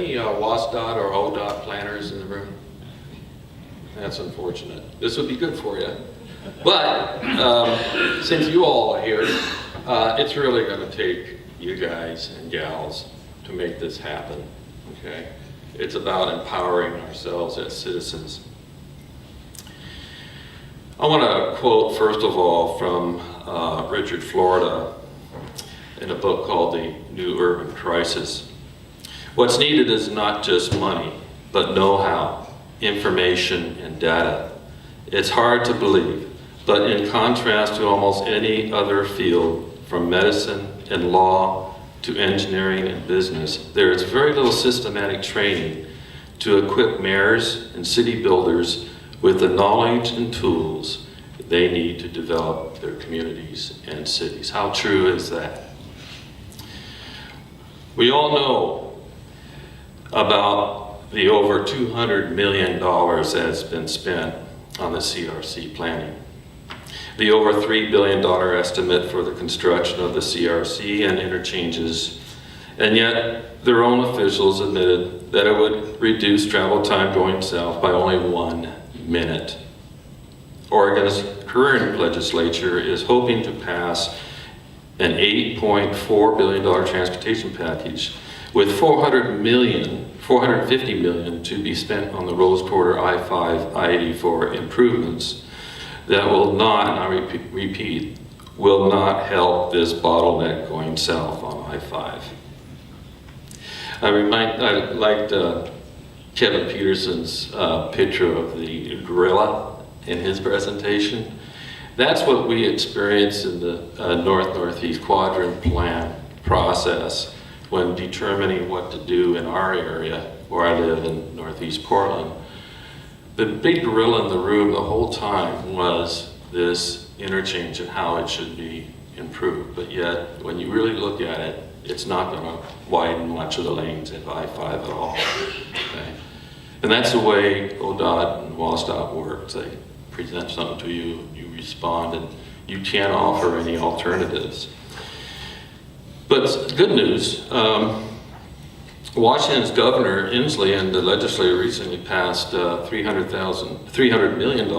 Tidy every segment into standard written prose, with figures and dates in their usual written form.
any WASDOT or ODOT planners in the room? That's unfortunate. This would be good for you. But since you all are here, it's really going to take you guys and gals to make this happen, okay? It's about empowering ourselves as citizens. I want to quote, first of all, from Richard Florida in a book called The New Urban Crisis. What's needed is not just money, but know-how, information, and data. It's hard to believe, but in contrast to almost any other field, from medicine and law to engineering and business, there is very little systematic training to equip mayors and city builders with the knowledge and tools they need to develop their communities and cities. How true is that? We all know about the over $200 million that's been spent on the CRC planning. The over $3 billion estimate for the construction of the CRC and interchanges, and yet their own officials admitted that it would reduce travel time going south by only 1 minute. Oregon's current legislature is hoping to pass an $8.4 billion transportation package with $450 million to be spent on the Rose Quarter I-5, I-84 improvements that will not, and I repeat, will not help this bottleneck going south on I-5. I liked Kevin Peterson's picture of the gorilla in his presentation. That's what we experience in the North-Northeast Quadrant Plan process when determining what to do in our area, where I live in Northeast Portland. The big gorilla in the room the whole time was this interchange and how it should be improved. But yet, when you really look at it, it's not going to widen much of the lanes at I-5 at all. Okay? And that's the way ODOT and WASDOT works. They present something to you, you respond, and you can't offer any alternatives. But good news, Washington's Governor Inslee and the legislature recently passed $300 million,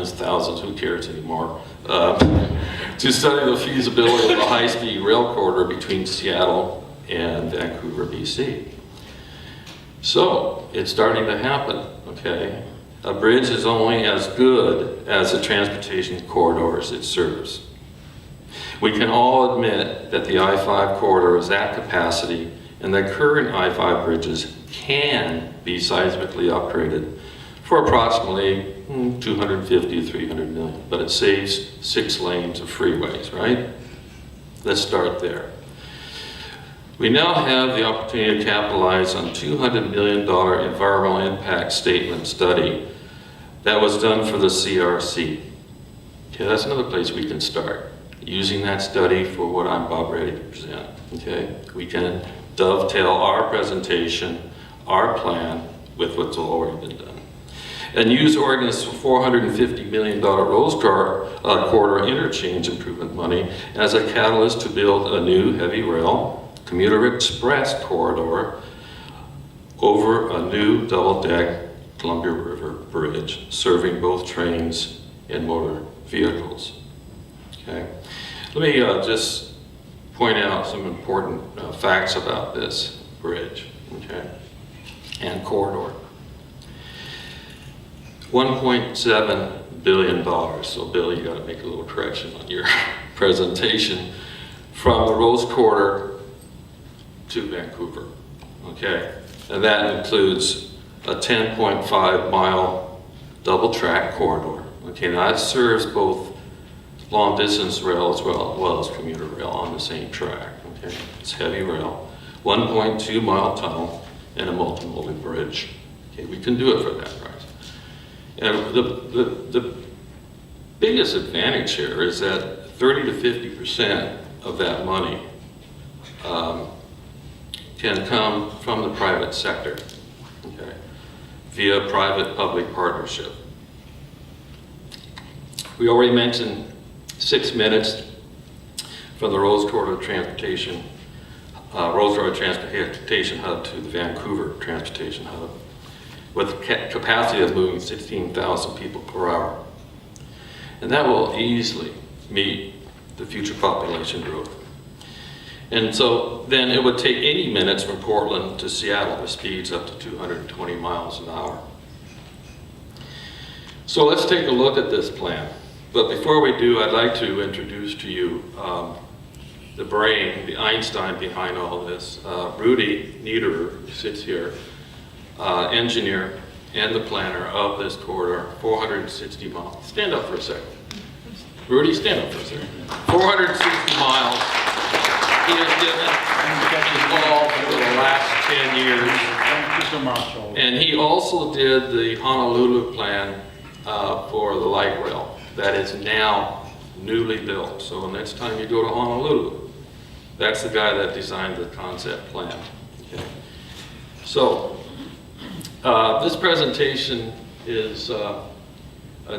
thousands, who cares anymore, to study the feasibility of a high-speed rail corridor between Seattle and Vancouver, BC. So it's starting to happen, okay? A bridge is only as good as the transportation corridors it serves. We can all admit that the I-5 corridor is at capacity and that current I-5 bridges can be seismically upgraded for approximately 250 to 300 million, but it saves 6 lanes of freeways, right? Let's start there. We now have the opportunity to capitalize on $200 million environmental impact statement study that was done for the CRC. Okay, that's another place we can start, using that study for what I'm about ready to present. Okay, we can dovetail our presentation, our plan, with what's already been done, and use Oregon's $450 million Rose Quarter interchange improvement money as a catalyst to build a new heavy rail commuter express corridor over a new double-deck Columbia River Bridge, serving both trains and motor vehicles. Okay, let me just point out some important facts about this bridge, okay, and corridor. $1.7 billion. So, Bill, you got to make a little correction on your presentation, from the Rose Quarter to Vancouver, okay? And that includes a 10.5 mile double track corridor, okay? Now that serves both long distance rail as well as commuter rail on the same track, okay? It's heavy rail, 1.2 mile tunnel, and a multimodal bridge. Okay, we can do it for that price. And the biggest advantage here is that 30 to 50% of that money can come from the private sector, okay, via private-public partnership. We already mentioned 6 minutes from the Rose Quarter transportation Road Transportation Hub to the Vancouver Transportation Hub, with a capacity of moving 16,000 people per hour. And that will easily meet the future population growth. And so then it would take 80 minutes from Portland to Seattle with speeds up to 220 miles an hour. So let's take a look at this plan. But before we do, I'd like to introduce to you the brain, the Einstein behind all this. Rudy Niederer, who sits here, engineer and the planner of this corridor, 460 miles. Stand up for a second. Rudy, stand up for a second. 460 miles. He has given all for the last 10 years. Thank you so much. And he also did the Honolulu plan for the light rail that is now newly built. So next time you go to Honolulu, that's the guy that designed the concept plan. Okay. So this presentation is a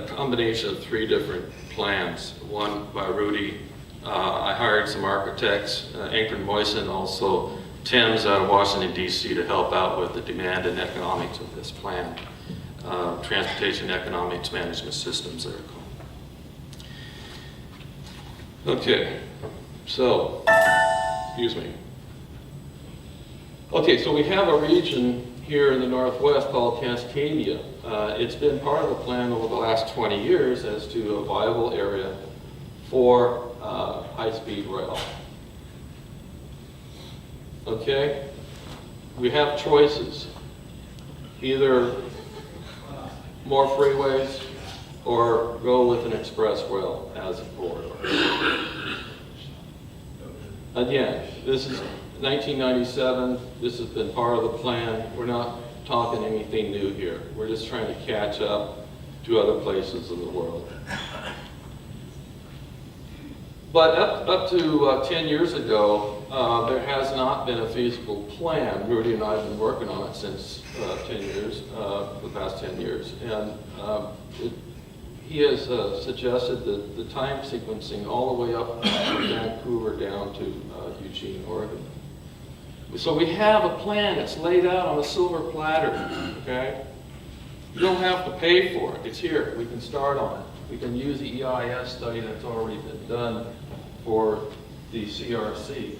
combination of 3 different plans. One by Rudy. I hired some architects, Anchor Moyson, also Thames out of Washington, D.C. to help out with the demand and economics of this plan. Transportation Economics Management Systems, they're called. Okay, so, excuse me. Okay, so we have a region here in the Northwest called Cascadia. It's been part of the plan over the last 20 years as to a viable area for high-speed rail. Okay, we have choices. Either more freeways or go with an express rail as a corridor. Again, this is 1997. This has been part of the plan. We're not talking anything new here. We're just trying to catch up to other places in the world. But up to 10 years ago, there has not been a feasible plan. Rudy and I have been working on it since 10 years, the past 10 years. And he has suggested that the time sequencing all the way up from Vancouver down to Eugene, Oregon. So we have a plan that's laid out on a silver platter, okay? You don't have to pay for it. It's here. We can start on it. We can use the EIS study that's already been done for the CRC.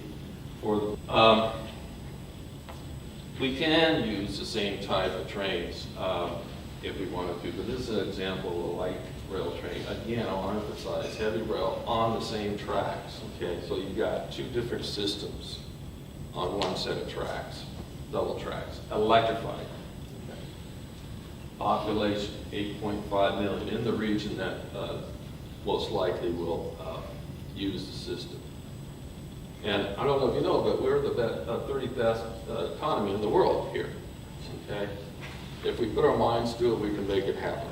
We can use the same type of trains if we wanted to, but this is an example of a light rail train. Again, I want to emphasize heavy rail on the same tracks. Okay, so you've got 2 different systems on one set of tracks, double tracks, electrified. Okay. Population 8.5 million in the region that most likely will use the system. And I don't know if you know, but we're the 30th best economy in the world here. Okay, if we put our minds to it, we can make it happen.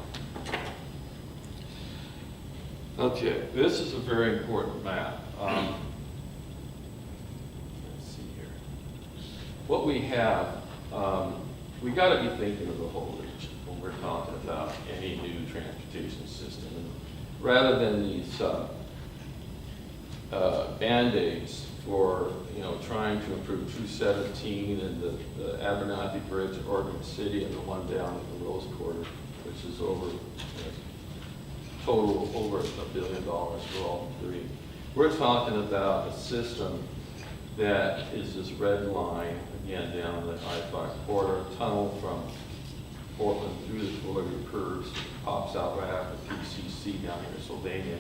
Okay, this is a very important map. Let's see here. What we have, we got to be thinking of the whole region when we're talking about any new transportation system, and rather than these band-aids for trying to improve 217 and the Abernathy Bridge at Oregon City and the one down at the Rose Quarter, which is over total over $1 billion for all 3. We're talking about a system that is this red line again down the I-5 corridor, tunnel from Portland through the Florida curves, pops out right after PCC down here in Sylvania.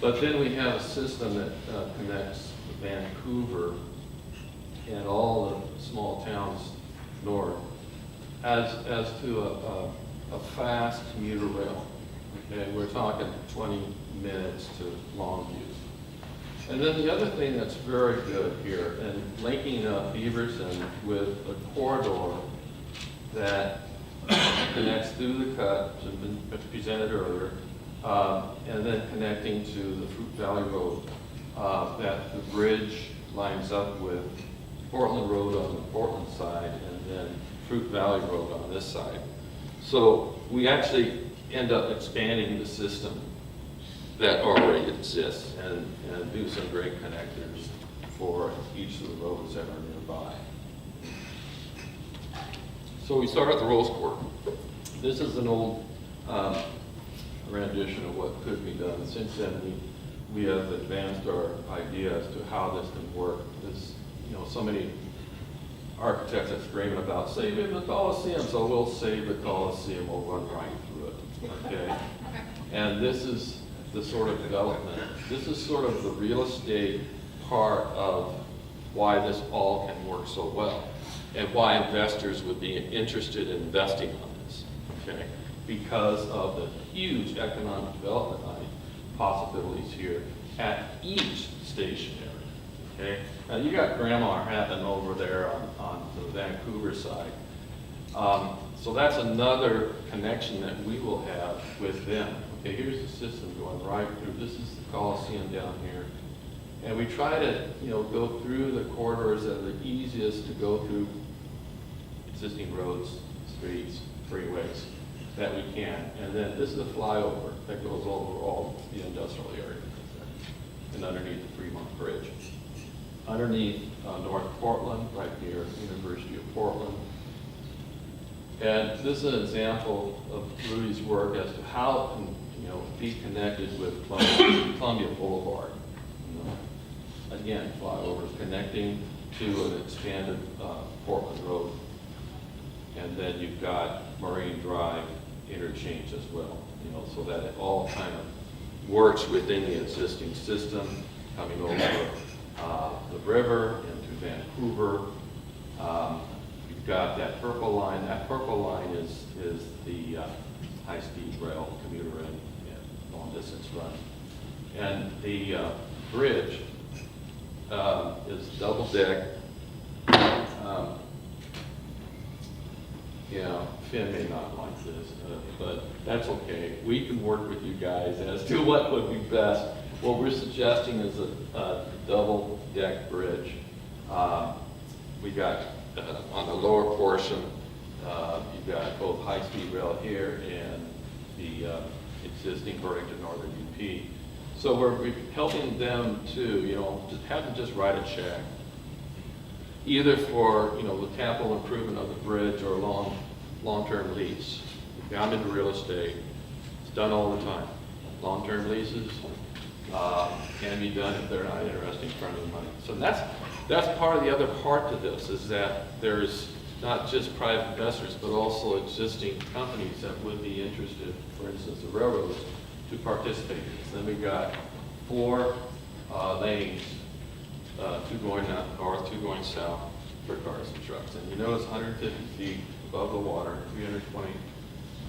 But then we have a system that connects Vancouver and all the small towns north as to a fast commuter rail. Okay, we're talking 20 minutes to Longview. And then the other thing that's very good here, and linking up Beaverton with a corridor that connects through the cut, which has been presented earlier, and then connecting to the Fruit Valley Road, that the bridge lines up with Portland Road on the Portland side and then Fruit Valley Road on this side. So we actually end up expanding the system that already exists and do some great connectors for each of the roads that are nearby. So we start at the Rose Court. This is an old rendition of what could be done. Since then, we have advanced our idea as to how this can work. There's, so many architects are screaming about saving the Coliseum, so we'll save the Coliseum, we'll run right through it, okay? And this is the sort of development. This is sort of the real estate part of why this all can work so well, and why investors would be interested in investing on this, okay? Because of the huge economic development possibilities here at each station area, okay? Now you got Grandma happening over there on the Vancouver side. So that's another connection that we will have with them. Okay, here's the system going right through. This is the Coliseum down here. And we try to, go through the corridors that are the easiest to go through existing roads, streets, freeways that we can. And then this is a flyover that goes over all the industrial area and underneath the Fremont Bridge. Underneath North Portland, right near University of Portland. And this is an example of Rudy's work as to how it can, be connected with Columbia Boulevard. Again, flyovers connecting to an expanded Portland Road. And then you've got Marine Drive interchange as well, so that it all kind of works within the existing system, coming over the river into Vancouver. You've got that purple line. That purple line is the high-speed rail commuter and long-distance run. And the bridge is double-deck. Finn may not like this, but that's okay. We can work with you guys as to what would be best. What we're suggesting is a double-deck bridge. We got on the lower portion, you've got both high-speed rail here and the existing Burlington Northern UP. So we're helping them to, have them just write a check, either for, the capital improvement of the bridge or long-term lease. I'm into real estate. It's done all the time. Long-term leases can be done if they're not interested in front money. So that's part of the other part to this, is that there's not just private investors, but also existing companies that would be interested, for instance, the railroads, to participate in this. Then we've got 4 lanes, 2 going north, 2 going south for cars and trucks. And you notice 150 feet above the water, 320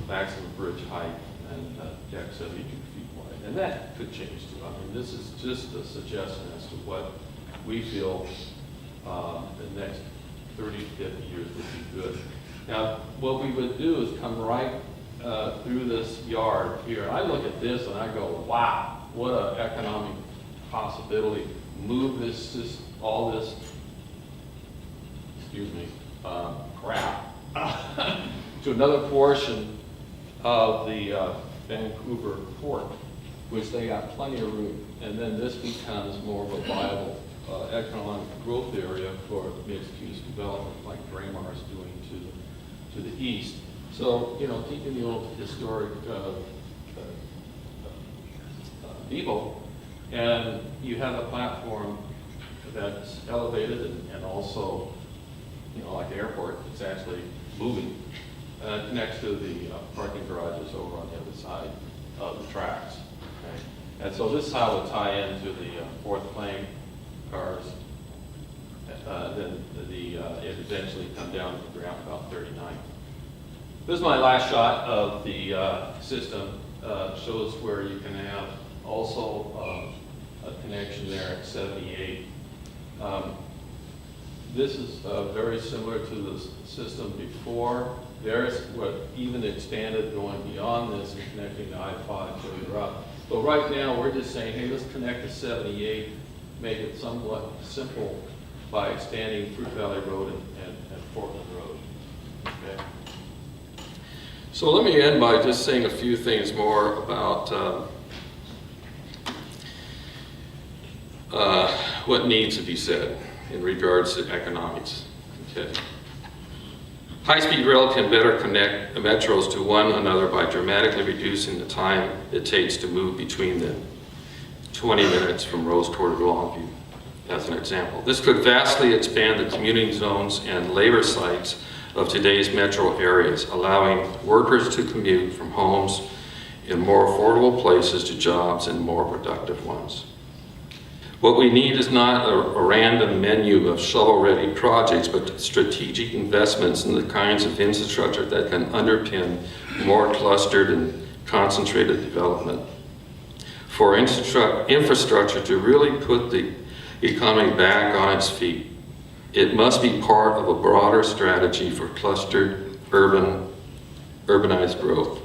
maximum bridge height, and deck 72 feet wide. And that could change too. I mean, this is just a suggestion as to what we feel the next 30 to 50 years would be good. Now, what we would do is come right through this yard here. I look at this and I go, wow, what an economic possibility. Move all this, crap to another portion of the Vancouver port, which they got plenty of room. And then this becomes more of a viable economic growth area for mixed-use development like Braemar is doing to the east. So, keeping the old historic depot, and you have a platform that's elevated and also, like the airport, it's actually moving next to the parking garages over on the other side of the tracks. Okay? And so this is how it would tie into the 4th plane cars. Then it eventually come down to the ground about 39. This is my last shot of the system. Shows where you can have also a connection there at 78. This is very similar to the system before. There's what even expanded going beyond this and connecting to I-5 further up. But right now we're just saying, hey, let's connect to 78, make it somewhat simple by expanding Fruit Valley Road and Portland Road. Okay. So let me end by just saying a few things more about what needs to be said in regards to economics. Okay. High-speed rail can better connect the metros to one another by dramatically reducing the time it takes to move between them. 20 minutes from Rose Quarter to Longview, as an example. This could vastly expand the commuting zones and labor sites of today's metro areas, allowing workers to commute from homes in more affordable places to jobs in more productive ones. What we need is not a random menu of shovel-ready projects, but strategic investments in the kinds of infrastructure that can underpin more clustered and concentrated development. For infrastructure to really put the economy back on its feet, it must be part of a broader strategy for clustered urbanized growth.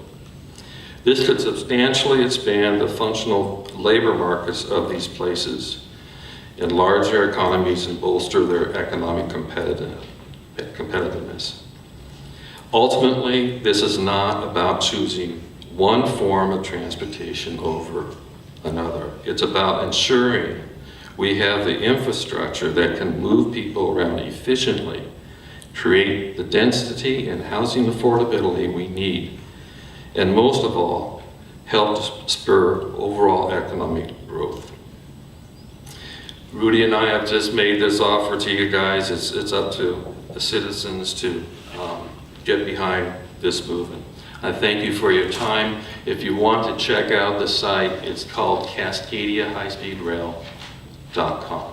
This could substantially expand the functional labor markets of these places, enlarge their economies, and bolster their economic competitiveness. Ultimately, this is not about choosing one form of transportation over another. It's about ensuring we have the infrastructure that can move people around efficiently, create the density and housing affordability we need, and most of all, help spur overall economic growth. Rudy and I have just made this offer to you guys. It's up to the citizens to get behind this movement. I thank you for your time. If you want to check out the site, it's called CascadiaHighSpeedRail.com.